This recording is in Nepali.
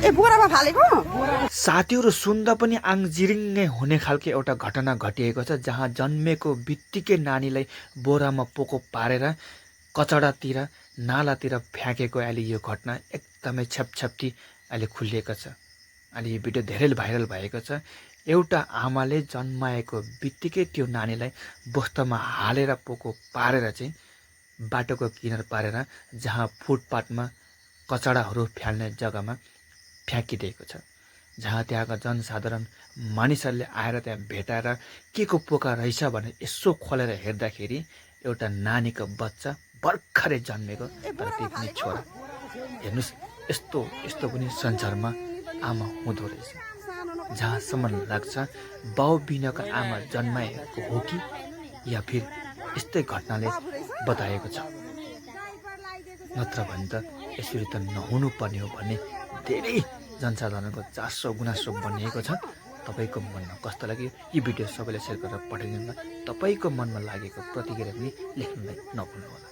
ए बोरामा फालेको साथीहरू सुन्दा पनि आङ जिरिङ्गै हुने खालको एउटा घटना घटिएको छ, जहाँ जन्मेको बित्तिकै नानीलाई बोरामा पोको पारेर कचडातिर नालातिर फ्याँकेको अहिले यो घटना एकदमै छ्यापछ्याप्ती अहिले खुलिएको छ। अहिले यो भिडियो धेरै भाइरल भएको छ। एउटा आमाले जन्माएको बित्तिकै त्यो नानीलाई बस्तामा हालेर पोको पारेर चाहिँ बाटोको किनार पारेर जहाँ फुटपाथमा कचडाहरू फ्याल्ने जग्गामा फ्याँकिदिएको छ, जहाँ त्यहाँका जनसाधारण मानिसहरूले आएर त्यहाँ भेटाएर के को पोका रहेछ भनेर यसो खोलेर हेर्दाखेरि एउटा नानीको बच्चा भर्खरै जन्मेको, तर त्यही पनि छोरा। हेर्नुहोस्, यस्तो यस्तो पनि संसारमा आमा हुँदो रहेछ। जहाँसम्म लाग्छ बाउ बिनाको आमा जन्माएको हो कि या फिर यस्तै घटनाले बताएको छ। नत्र भने त यसरी त नहुनु पर्ने हो भन्ने धेरै जनसाधारणको चासो गुनासो बनिएको छ। तपाईँको मनमा कस्तो लाग्यो यो भिडियो सबैलाई सेयर गरेर पठाइदिनु होला। तपाईँको मनमा लागेको प्रतिक्रिया पनि लेख्नलाई नभुल्नुहोला।